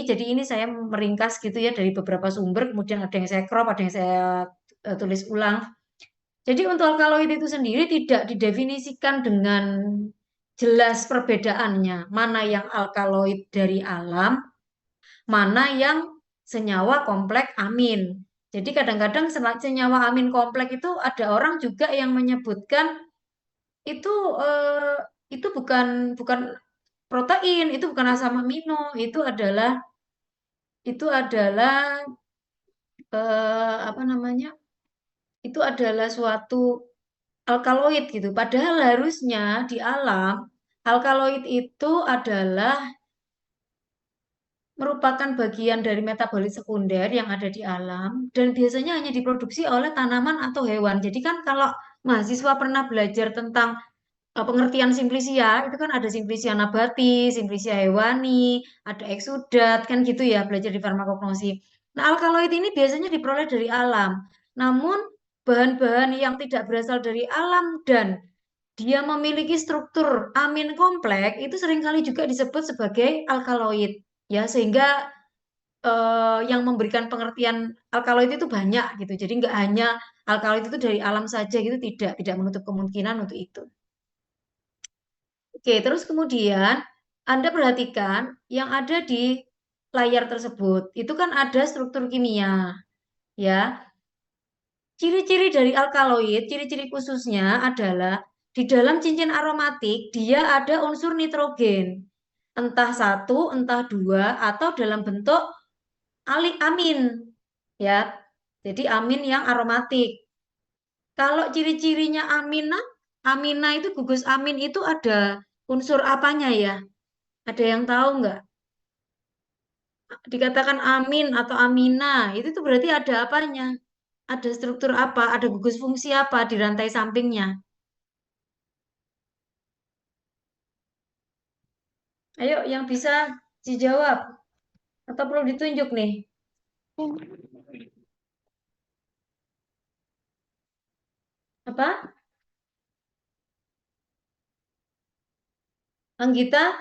jadi ini saya meringkas gitu ya dari beberapa sumber, kemudian ada yang saya crop, ada yang saya tulis ulang. Jadi untuk alkaloid itu sendiri tidak didefinisikan dengan jelas perbedaannya, mana yang alkaloid dari alam, mana yang senyawa kompleks amin. Jadi kadang-kadang senyawa amin kompleks itu ada orang juga yang menyebutkan itu eh, itu bukan bukan protein, itu bukan asam amino, itu adalah apa namanya? Itu adalah suatu alkaloid gitu. Padahal harusnya di alam alkaloid itu adalah merupakan bagian dari metabolit sekunder yang ada di alam dan biasanya hanya diproduksi oleh tanaman atau hewan. Jadi kan kalau mahasiswa pernah belajar tentang pengertian simplisia, itu kan ada simplisia nabati, simplisia hewani, ada eksudat, kan gitu ya, belajar di farmakognosi. Nah, alkaloid ini biasanya diperoleh dari alam. Namun, bahan-bahan yang tidak berasal dari alam dan dia memiliki struktur amin kompleks, itu seringkali juga disebut sebagai alkaloid. Ya, sehingga yang memberikan pengertian alkaloid itu banyak gitu. Jadi nggak hanya alkaloid itu dari alam saja gitu, tidak menutup kemungkinan untuk itu. Oke, terus kemudian Anda perhatikan yang ada di layar tersebut. Itu kan ada struktur kimia, ya. Ciri-ciri dari alkaloid, ciri-ciri khususnya adalah di dalam cincin aromatik dia ada unsur nitrogen. Entah satu, entah dua, atau dalam bentuk amin, ya. Jadi amin yang aromatik. Kalau ciri-cirinya amina itu gugus amin itu ada unsur apanya ya? Ada yang tahu nggak? Dikatakan amin atau amina, itu tuh berarti ada apanya? Ada struktur apa? Ada gugus fungsi apa di rantai sampingnya? Ayo, yang bisa dijawab atau perlu ditunjuk nih? Apa? Anggita?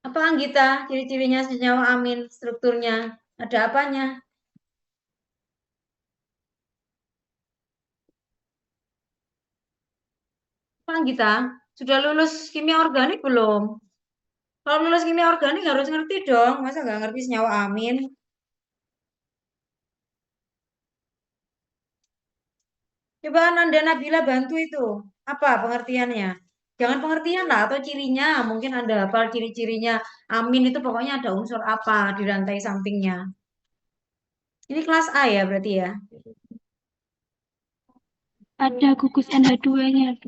Apa Anggita? Ciri-cirinya senyawa amin, strukturnya. Ada apanya? Apa Anggita? Sudah lulus kimia organik belum? Kalau lulus kimia organik harus ngerti dong. Masa nggak ngerti senyawa amin? Coba Nanda Nabila bantu itu. Apa pengertiannya? Jangan pengertian lah atau cirinya. Mungkin Anda hafal ciri-cirinya. Amin itu pokoknya ada unsur apa di rantai sampingnya. Ini kelas A ya berarti ya. Ada gugus NH2-nya.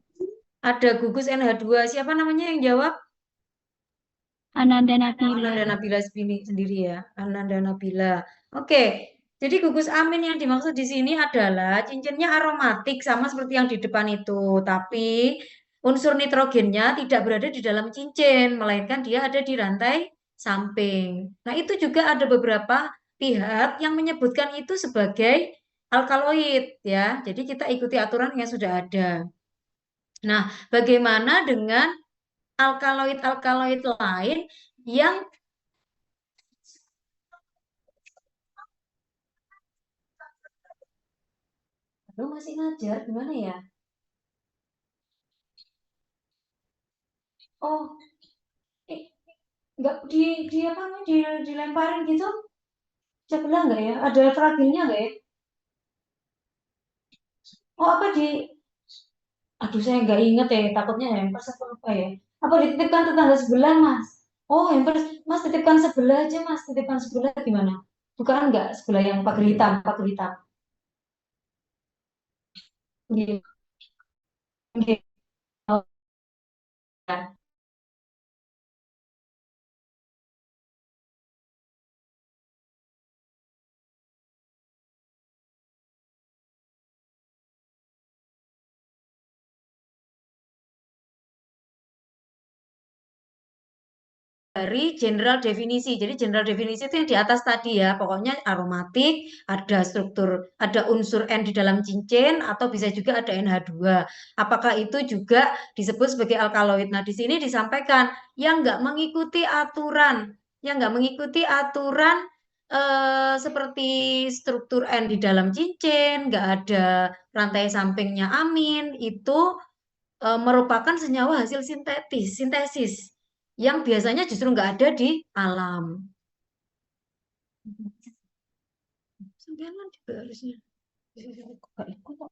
Ada gugus NH2. Siapa namanya yang jawab? Ananda Nabila. Ananda Nabila sendiri ya. Ananda Nabila. Oke. Jadi gugus amin yang dimaksud di sini adalah cincinnya aromatik sama seperti yang di depan itu. Tapi unsur nitrogennya tidak berada di dalam cincin, melainkan dia ada di rantai samping. Nah, itu juga ada beberapa pihak yang menyebutkan itu sebagai alkaloid ya. Jadi kita ikuti aturan yang sudah ada. Nah, bagaimana dengan alkaloid-alkaloid lain yang lu masih ngajar gimana ya? Oh, eh, nggak di apa namanya dilemparin gitu? Sebelah nggak ya? Ada fragilnya nggak ya? Oh apa di? Aduh saya nggak inget ya. Takutnya hampers apa ya? Apa dititipkan tetangga sebelah mas? Oh hampers, mas titipkan sebelah aja mas. Titipkan sebelah gimana? Bukan nggak sebelah yang pagar hitam, pagar hitam. Gitu. Gitu. Oh, ya. Dari general definisi. Jadi general definisi itu yang di atas tadi ya. Pokoknya aromatik, ada struktur, ada unsur N di dalam cincin, atau bisa juga ada NH2. Apakah itu juga disebut sebagai alkaloid? Nah, di sini disampaikan yang nggak mengikuti aturan yang nggak mengikuti aturan seperti struktur N di dalam cincin, nggak ada rantai sampingnya amin, itu merupakan senyawa hasil sintesis yang biasanya justru nggak ada di alam. Sembilan juga harusnya. Nggak ikut kok.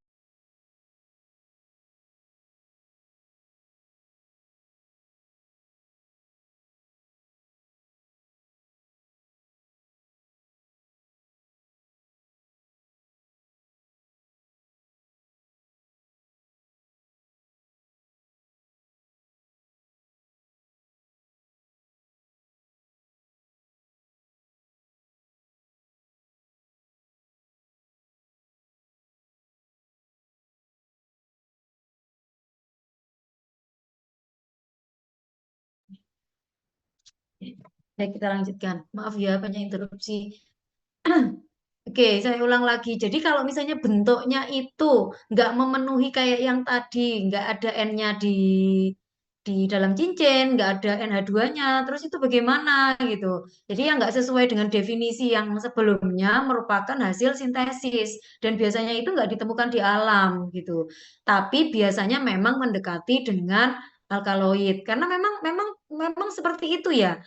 Baik, kita lanjutkan. Maaf ya, banyak interupsi. Oke, saya ulang lagi. Jadi kalau misalnya bentuknya itu nggak memenuhi kayak yang tadi, nggak ada N-nya di dalam cincin, nggak ada NH2-nya, terus itu bagaimana gitu. Jadi yang nggak sesuai dengan definisi yang sebelumnya merupakan hasil sintesis dan biasanya itu nggak ditemukan di alam gitu. Tapi biasanya memang mendekati dengan alkaloid karena memang seperti itu ya.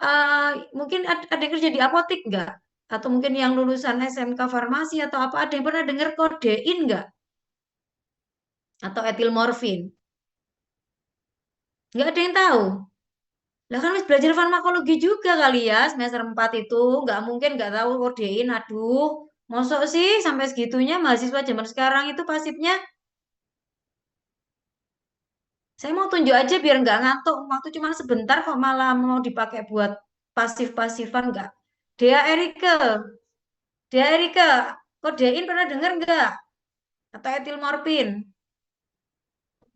Eh, Mungkin ada yang kerja di apotek nggak? Atau mungkin yang lulusan SMK farmasi atau apa, ada yang pernah dengar kodein nggak? Atau etil morfin? Nggak ada yang tahu. Lah kan harus belajar farmakologi juga kali ya, semester 4 itu. Nggak mungkin nggak tahu kodein. Aduh, mosok sih sampai segitunya mahasiswa zaman sekarang itu pasifnya. Saya mau tunjuk aja biar nggak ngantuk. Waktu cuma sebentar kok malah mau dipakai buat pasif-pasifan nggak? Dea Erika, Dea Erika, kodein pernah dengar nggak? Atau etil morfin?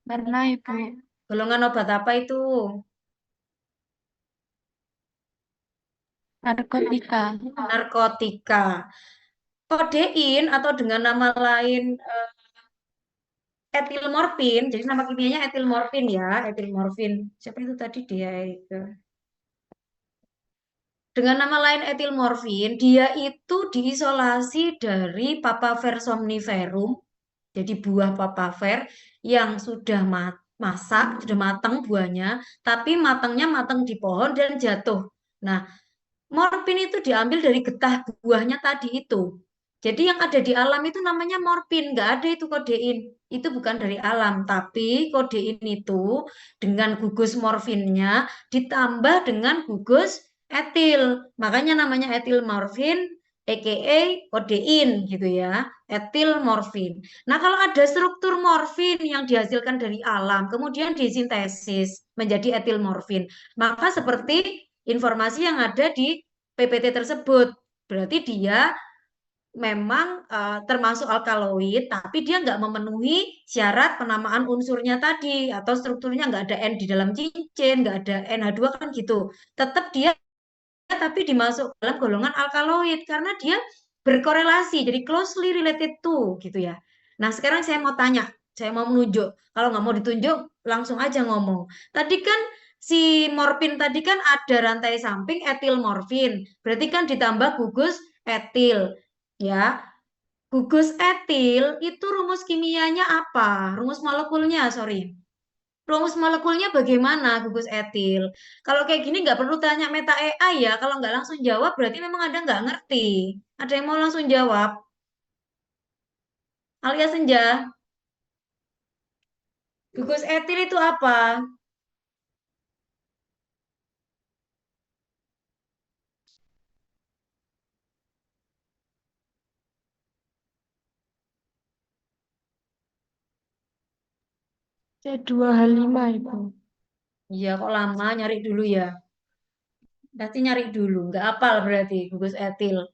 Pernah, Ibu. Golongan obat apa itu? Narkotika. Narkotika. Kodein atau dengan nama lain etil morfin. Jadi nama kimianya etil morfin ya, etil morfin. Siapa itu tadi dia itu? Dengan nama lain etil morfin, dia itu diisolasi dari Papaver somniferum. Jadi buah papaver yang sudah masak, sudah matang buahnya, tapi matangnya matang di pohon dan jatuh. Nah, morfin itu diambil dari getah buahnya tadi itu. Jadi yang ada di alam itu namanya morfin, nggak ada itu kodein. Itu bukan dari alam, tapi kodein itu dengan gugus morfinnya ditambah dengan gugus etil. Makanya namanya etil morfin, aka kodein gitu ya, etil morfin. Nah, kalau ada struktur morfin yang dihasilkan dari alam, kemudian disintesis menjadi etil morfin, maka seperti informasi yang ada di PPT tersebut. Berarti dia memang termasuk alkaloid, tapi dia nggak memenuhi syarat penamaan unsurnya tadi, atau strukturnya nggak ada N di dalam cincin, nggak ada NH2 kan gitu. Tetap dia tapi dimasuk dalam golongan alkaloid karena dia berkorelasi, jadi closely related to gitu ya. Nah, sekarang saya mau tanya, saya mau menunjuk. Kalau nggak mau ditunjuk, langsung aja ngomong. Tadi kan si morfin tadi kan ada rantai samping etil morfin, berarti kan ditambah gugus etil, ya. Gugus etil itu rumus kimianya apa? Rumus molekulnya, sorry. Rumus molekulnya bagaimana gugus etil? Kalau kayak gini nggak perlu tanya meta EA ya. Kalau nggak langsung jawab berarti memang ada nggak ngerti. Ada yang mau langsung jawab? Alias Senja, gugus etil itu apa? C2H5, Ibu. Iya, kok lama nyari dulu ya. Nanti nyari dulu, nggak apal berarti gugus etil.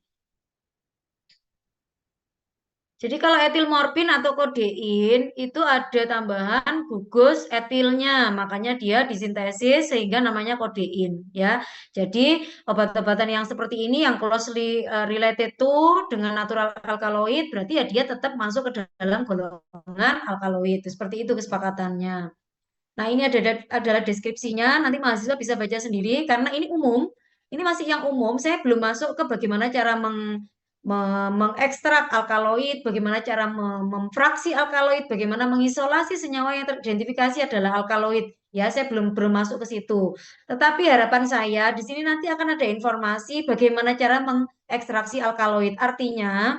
Jadi kalau etil morfin atau kodein itu ada tambahan gugus etilnya, makanya dia disintesis sehingga namanya kodein ya. Jadi obat-obatan yang seperti ini yang closely related to dengan natural alkaloid berarti ya dia tetap masuk ke dalam golongan alkaloid. Seperti itu kesepakatannya. Nah, ini adalah deskripsinya, nanti mahasiswa bisa baca sendiri karena ini umum. Ini masih yang umum, saya belum masuk ke bagaimana cara mengekstrak alkaloid, bagaimana cara memfraksi alkaloid, bagaimana mengisolasi senyawa yang teridentifikasi adalah alkaloid. Ya, saya belum masuk ke situ. Tetapi harapan saya di sini nanti akan ada informasi bagaimana cara mengekstraksi alkaloid. Artinya,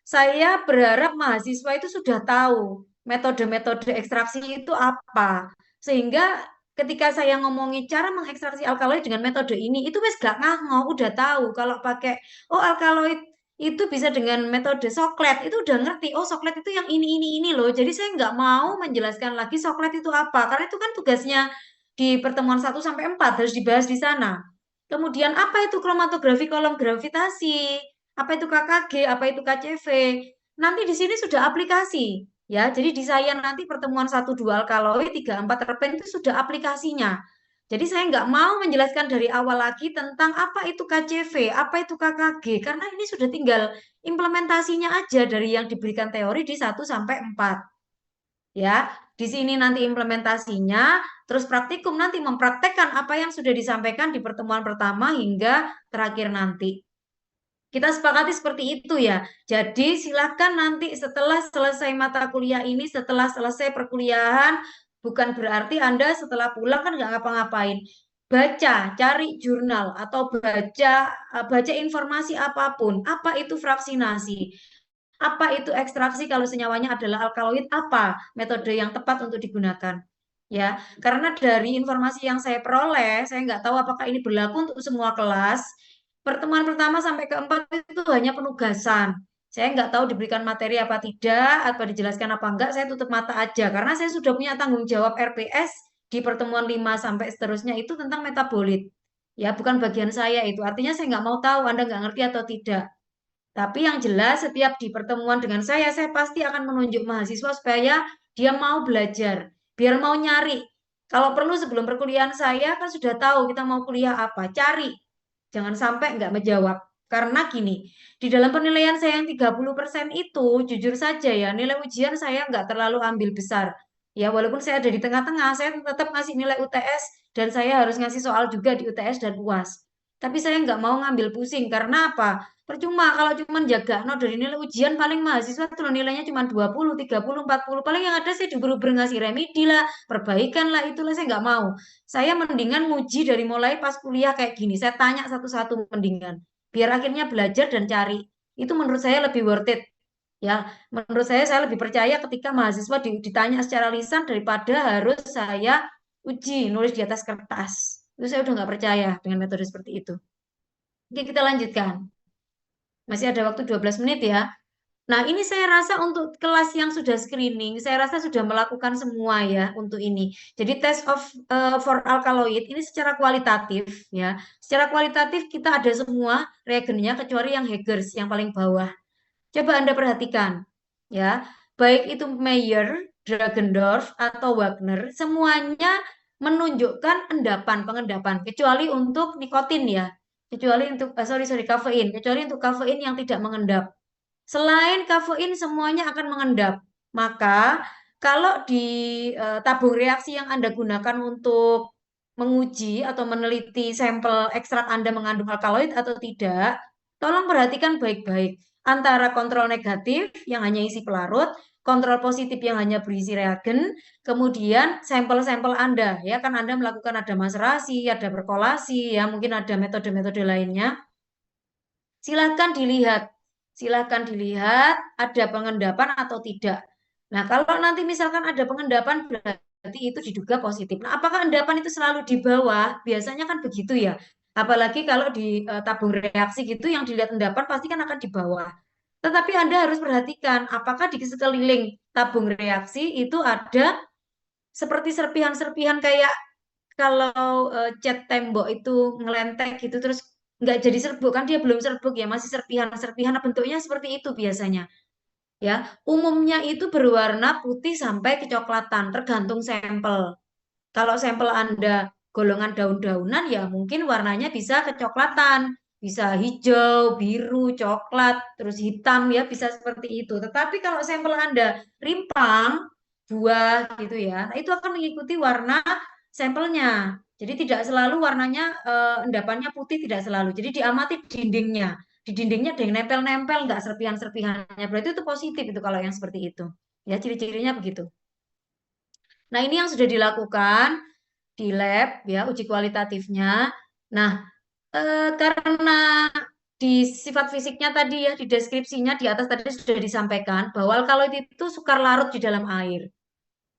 saya berharap mahasiswa itu sudah tahu metode-metode ekstraksi itu apa. Sehingga ketika saya ngomongin cara mengekstraksi alkaloid dengan metode ini, itu wes gak ngah udah tahu. Kalau pakai, oh alkaloid itu bisa dengan metode soklet, itu udah ngerti. Oh soklet itu yang ini loh. Jadi saya nggak mau menjelaskan lagi soklet itu apa. Karena itu kan tugasnya di pertemuan 1 sampai 4 harus dibahas di sana. Kemudian apa itu kromatografi kolom gravitasi? Apa itu KKG, apa itu KCV. Nanti di sini sudah aplikasi. Ya, jadi di saya nanti pertemuan 1 2 alkaloid, 3 4 terpen itu sudah aplikasinya. Jadi saya nggak mau menjelaskan dari awal lagi tentang apa itu KCV, apa itu KKG, karena ini sudah tinggal implementasinya aja dari yang diberikan teori di 1 sampai 4. Ya, di sini nanti implementasinya, terus praktikum nanti mempraktekkan apa yang sudah disampaikan di pertemuan pertama hingga terakhir nanti. Kita sepakati seperti itu ya. Jadi silakan nanti setelah selesai mata kuliah ini, setelah selesai perkuliahan, bukan berarti Anda setelah pulang kan nggak ngapa-ngapain. Baca, cari jurnal atau baca informasi apapun. Apa itu fraksinasi? Apa itu ekstraksi kalau senyawanya adalah alkaloid? Apa metode yang tepat untuk digunakan? Ya, karena dari informasi yang saya peroleh, saya nggak tahu apakah ini berlaku untuk semua kelas. Pertemuan pertama sampai keempat itu hanya penugasan. Saya nggak tahu diberikan materi apa tidak, atau dijelaskan apa enggak, saya tutup mata aja. Karena saya sudah punya tanggung jawab RPS di pertemuan 5 sampai seterusnya itu tentang metabolit. Ya, bukan bagian saya itu. Artinya saya nggak mau tahu Anda nggak ngerti atau tidak. Tapi yang jelas setiap di pertemuan dengan saya pasti akan menunjuk mahasiswa supaya dia mau belajar, biar mau nyari. Kalau perlu sebelum perkuliahan saya kan sudah tahu kita mau kuliah apa, cari. Jangan sampai nggak menjawab. Karena gini, di dalam penilaian saya yang 30% itu, jujur saja ya, nilai ujian saya nggak terlalu ambil besar. Ya, walaupun saya ada di tengah-tengah, saya tetap ngasih nilai UTS dan saya harus ngasih soal juga di UTS dan UAS. Tapi saya nggak mau ngambil pusing, karena apa? Percuma kalau cuma jaga no dari nilai ujian paling mahasiswa tuh nilainya cuma 20, 30, 40. Paling yang ada saya diburu-buru ngasih remedi lah, perbaikan lah, itulah saya nggak mau. Saya mendingan nguji dari mulai pas kuliah kayak gini. Saya tanya satu-satu mendingan. Biar akhirnya belajar dan cari. Itu menurut saya lebih worth it. Ya, menurut saya lebih percaya ketika mahasiswa ditanya secara lisan daripada harus saya uji nulis di atas kertas. Itu saya udah nggak percaya dengan metode seperti itu. Oke, kita lanjutkan. Masih ada waktu 12 menit ya. Nah, ini saya rasa untuk kelas yang sudah screening, saya rasa sudah melakukan semua ya untuk ini. Jadi test of for alkaloid ini secara kualitatif ya. Secara kualitatif kita ada semua reagennya kecuali yang Heggers yang paling bawah. Coba Anda perhatikan ya. Baik itu Mayer, Dragendorf atau Wagner, semuanya menunjukkan pengendapan kecuali untuk nikotin ya. Kecuali untuk sorry kafein, kecuali untuk kafein yang tidak mengendap. Selain kafein semuanya akan mengendap. Maka kalau di tabung reaksi yang Anda gunakan untuk menguji atau meneliti sampel ekstrak Anda mengandung alkaloid atau tidak, tolong perhatikan baik-baik antara kontrol negatif yang hanya isi pelarut, kontrol positif yang hanya berisi reagen, kemudian sampel-sampel Anda, ya kan Anda melakukan ada maserasi, ada perkolasi, ya mungkin ada metode-metode lainnya. Silahkan dilihat ada pengendapan atau tidak. Nah, kalau nanti misalkan ada pengendapan berarti itu diduga positif. Nah, apakah endapan itu selalu di bawah? Biasanya kan begitu ya. Apalagi kalau di tabung reaksi gitu yang dilihat endapan pasti kan akan di bawah. Tetapi Anda harus perhatikan apakah di sekeliling tabung reaksi itu ada seperti serpihan-serpihan kayak kalau cat tembok itu ngelentek gitu terus nggak jadi serbuk kan dia belum serbuk ya masih serpihan-serpihan. Nah, bentuknya seperti itu biasanya ya. Umumnya itu berwarna putih sampai kecoklatan tergantung sampel. Kalau sampel Anda golongan daun-daunan ya mungkin warnanya bisa kecoklatan, bisa hijau, biru, coklat, terus hitam ya bisa seperti itu. Tetapi kalau sampel Anda rimpang, buah gitu ya, nah itu akan mengikuti warna sampelnya. Jadi tidak selalu warnanya endapannya putih, tidak selalu. Jadi diamati dindingnya. Di dindingnya ada yang nempel-nempel, nggak serpihan-serpihannya. Berarti itu positif itu kalau yang seperti itu. Ya, ciri-cirinya begitu. Nah, ini yang sudah dilakukan di lab ya uji kualitatifnya. Nah, karena di sifat fisiknya tadi ya di deskripsinya di atas tadi sudah disampaikan bahwa alkaloid itu sukar larut di dalam air.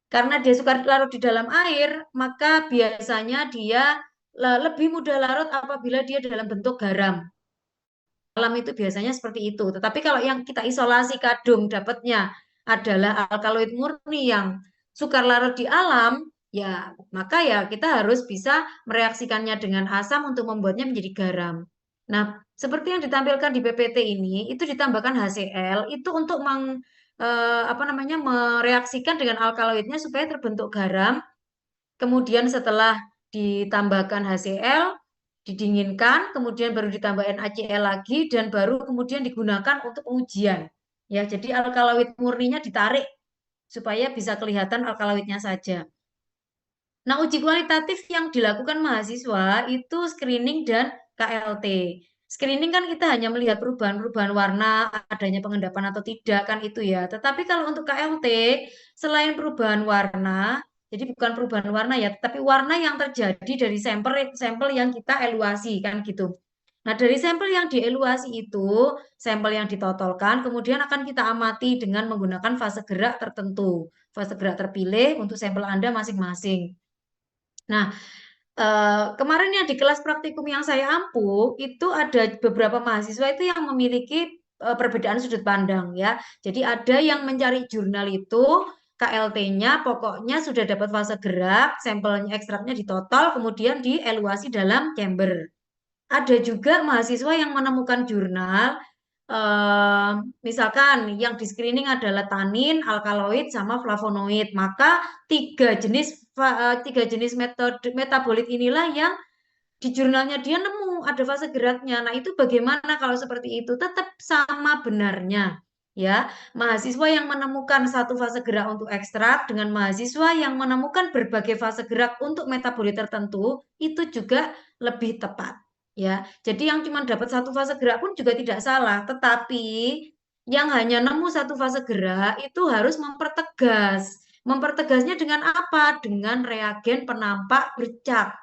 Karena dia sukar larut di dalam air, maka biasanya dia lebih mudah larut apabila dia dalam bentuk garam. Alam itu biasanya seperti itu. Tetapi kalau yang kita isolasi kadung dapatnya adalah alkaloid murni yang sukar larut di alam, ya maka ya kita harus bisa mereaksikannya dengan asam untuk membuatnya menjadi garam. Nah, seperti yang ditampilkan di PPT ini, itu ditambahkan HCl itu untuk apa namanya mereaksikan dengan alkaloidnya supaya terbentuk garam. Kemudian setelah ditambahkan HCl, didinginkan, kemudian baru ditambah NaCl lagi, dan baru kemudian digunakan untuk pengujian. Ya, jadi alkaloid murninya ditarik supaya bisa kelihatan alkaloidnya saja. Nah, uji kualitatif yang dilakukan mahasiswa itu screening dan KLT. Screening kan kita hanya melihat perubahan-perubahan warna, adanya pengendapan atau tidak kan itu ya. Tetapi kalau untuk KLT, selain perubahan warna, jadi bukan perubahan warna ya, tapi warna yang terjadi dari sampel sampel yang kita eluasi kan gitu. Nah, dari sampel yang dieluasi itu, sampel yang ditotolkan, kemudian akan kita amati dengan menggunakan fase gerak tertentu. Fase gerak terpilih untuk sampel Anda masing-masing. Nah, kemarin yang di kelas praktikum yang saya ampu itu ada beberapa mahasiswa itu yang memiliki perbedaan sudut pandang ya. Jadi ada yang mencari jurnal itu KLT-nya pokoknya sudah dapat fase gerak, sampelnya ekstraknya ditotol, kemudian dieluasi dalam chamber. Ada juga mahasiswa yang menemukan jurnal, eh, misalkan yang di screening adalah tanin, alkaloid, sama flavonoid. Maka tiga jenis metode metabolit inilah yang di jurnalnya dia nemu ada fase geraknya. Nah, itu bagaimana kalau seperti itu? Tetap sama benarnya. Ya, mahasiswa yang menemukan satu fase gerak untuk ekstrak dengan mahasiswa yang menemukan berbagai fase gerak untuk metabolit tertentu itu juga lebih tepat. Ya, jadi yang cuma dapat satu fase gerak pun juga tidak salah, tetapi yang hanya nemu satu fase gerak itu harus mempertegas. Mempertegasnya dengan apa? Dengan reagen penampak bercak.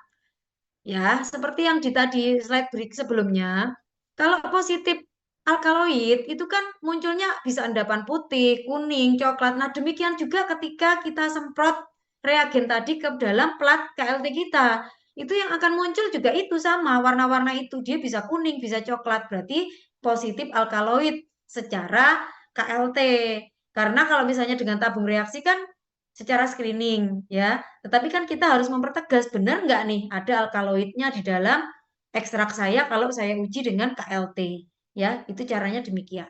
Ya, seperti yang di tadi slide break sebelumnya, kalau positif alkaloid itu kan munculnya bisa endapan putih, kuning, coklat. Nah, demikian juga ketika kita semprot reagen tadi ke dalam plat KLT kita. Itu yang akan muncul juga itu sama, warna-warna itu. Dia bisa kuning, bisa coklat. Berarti positif alkaloid secara KLT. Karena kalau misalnya dengan tabung reaksi kan secara screening ya. Tetapi kan kita harus mempertegas benar nggak nih ada alkaloidnya di dalam ekstrak saya kalau saya uji dengan KLT. Ya, itu caranya demikian.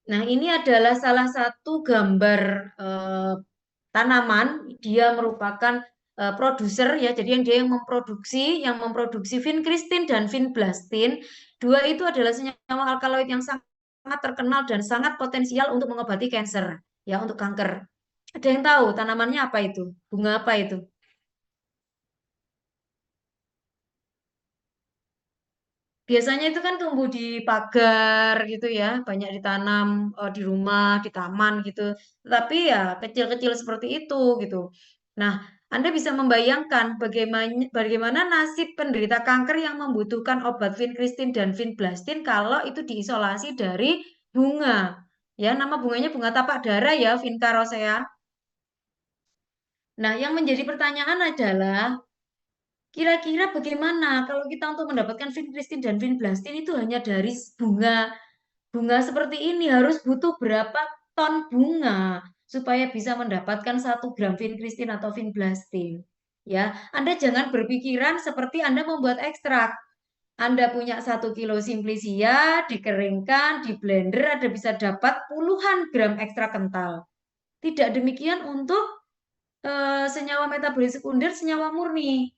Nah, ini adalah salah satu gambar tanaman. Dia merupakan produser ya. Jadi yang memproduksi vinkristin dan vinblastin. Dua itu adalah senyawa alkaloid yang sangat terkenal dan sangat potensial untuk mengobati kanker, ya, untuk kanker. Ada yang tahu tanamannya apa itu? Bunga apa itu? Biasanya itu kan tumbuh di pagar gitu ya, banyak ditanam di rumah, di taman gitu. Tapi ya kecil-kecil seperti itu gitu. Nah, Anda bisa membayangkan bagaimana nasib penderita kanker yang membutuhkan obat vinkristin dan vinblastin kalau itu diisolasi dari bunga. Ya, nama bunganya bunga tapak dara ya, Vinca rosea. Nah, yang menjadi pertanyaan adalah kira-kira bagaimana kalau kita untuk mendapatkan vinkristin dan vinblastin itu hanya dari bunga bunga seperti ini harus butuh berapa ton bunga supaya bisa mendapatkan 1 gram vinkristin atau vinblastin. Ya, Anda jangan berpikiran seperti Anda membuat ekstrak. Anda punya 1 kilo simplicia, dikeringkan, di blender, Anda bisa dapat puluhan gram ekstrak kental. Tidak demikian untuk senyawa metabolit sekunder, senyawa murni.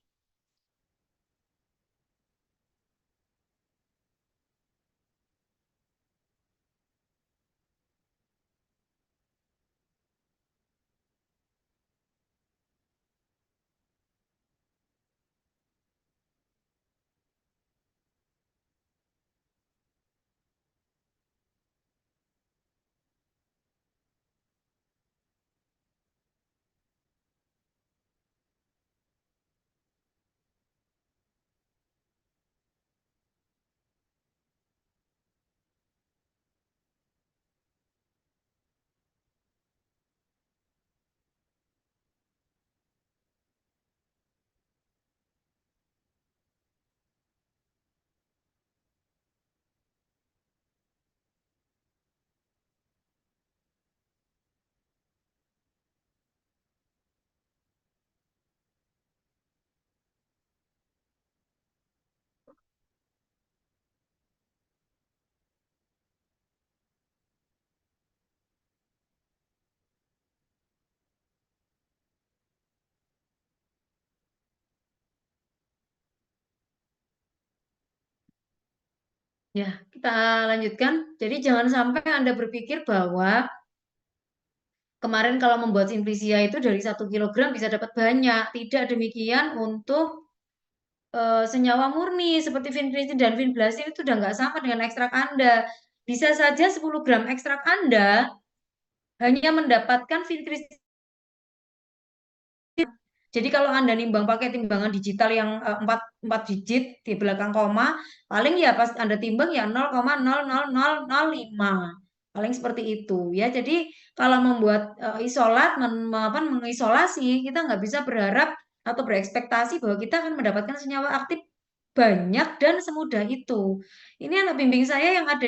Ya, kita lanjutkan. Jadi jangan sampai Anda berpikir bahwa kemarin kalau membuat simplisia itu dari 1 kilogram bisa dapat banyak. Tidak demikian untuk senyawa murni seperti vincristin dan vinblastin itu udah nggak sama dengan ekstrak Anda. Bisa saja 10 gram ekstrak Anda hanya mendapatkan vincristin. Jadi kalau Anda nimbang pakai timbangan digital yang 4 digit di belakang koma, paling ya pas Anda timbang ya 0,00005. Paling seperti itu ya. Jadi kalau membuat isolat, mengisolasi, kita nggak bisa berharap atau berekspektasi bahwa kita akan mendapatkan senyawa aktif banyak dan semudah itu. Ini anak bimbing saya yang ada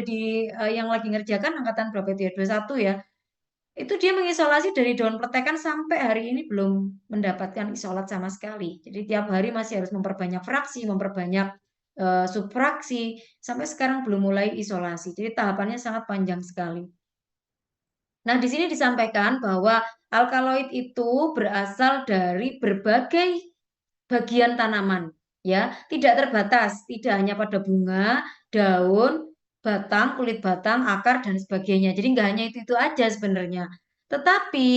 yang lagi ngerjakan angkatan berapa itu ya? 21 ya. Itu dia mengisolasi dari daun pertekan sampai hari ini belum mendapatkan isolat sama sekali. Jadi tiap hari masih harus memperbanyak fraksi, memperbanyak subfraksi, sampai sekarang belum mulai isolasi. Jadi tahapannya sangat panjang sekali. Nah, di sini disampaikan bahwa alkaloid itu berasal dari berbagai bagian tanaman, ya, tidak terbatas, tidak hanya pada bunga, daun, batang, kulit batang, akar dan sebagainya. Jadi nggak hanya itu aja sebenarnya. Tetapi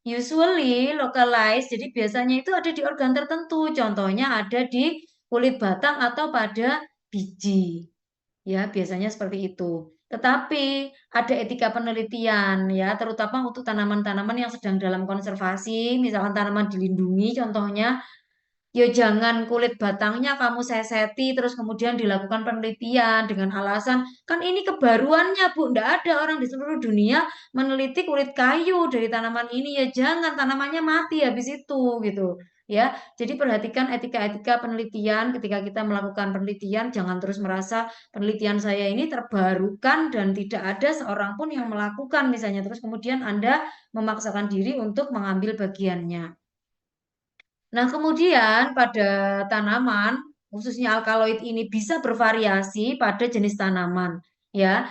usually localized, jadi biasanya itu ada di organ tertentu. Contohnya ada di kulit batang atau pada biji. Ya, biasanya seperti itu. Tetapi ada etika penelitian ya, terutama untuk tanaman-tanaman yang sedang dalam konservasi, misalkan tanaman dilindungi contohnya. Ya jangan kulit batangnya kamu seseti terus kemudian dilakukan penelitian dengan alasan kan ini kebaruannya Bu, ndak ada orang di seluruh dunia meneliti kulit kayu dari tanaman ini ya jangan tanamannya mati habis itu gitu ya. Jadi perhatikan etika-etika penelitian ketika kita melakukan penelitian jangan terus merasa penelitian saya ini terbarukan dan tidak ada seorang pun yang melakukan misalnya terus kemudian Anda memaksakan diri untuk mengambil bagiannya. Nah, kemudian pada tanaman, khususnya alkaloid ini bisa bervariasi pada jenis tanaman. Ya,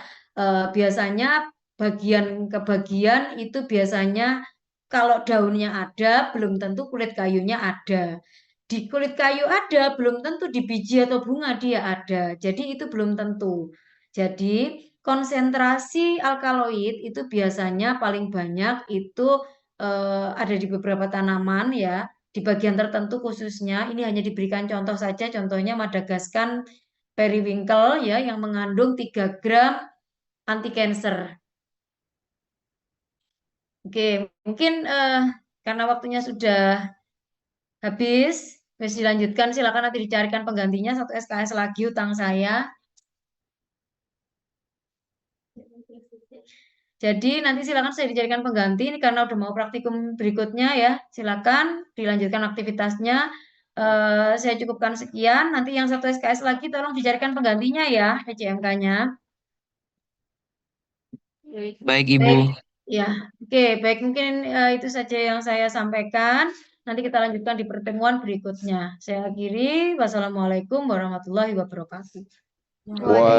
biasanya bagian ke bagian itu biasanya kalau daunnya ada, belum tentu kulit kayunya ada. Di kulit kayu ada, belum tentu di biji atau bunga dia ada. Jadi itu belum tentu. Jadi konsentrasi alkaloid itu biasanya paling banyak itu ada di beberapa tanaman ya di bagian tertentu khususnya ini hanya diberikan contoh saja contohnya Madagaskar periwinkle ya yang mengandung 3 gram anti cancer. Oke, mungkin karena waktunya sudah habis, bisa dilanjutkan silakan nanti dicarikan penggantinya 1 SKS lagi utang saya. Jadi nanti silakan saya dicarikan pengganti ini karena udah mau praktikum berikutnya ya. Silakan dilanjutkan aktivitasnya. Saya cukupkan sekian. Nanti yang 1 SKS lagi tolong dicarikan penggantinya ya, PCMK-nya. Baik, Baik, Ibu. ya. Oke, baik mungkin itu saja yang saya sampaikan. Nanti kita lanjutkan di pertemuan berikutnya. Saya akhiri. Wassalamualaikum warahmatullahi wabarakatuh. Waalaikumsalam.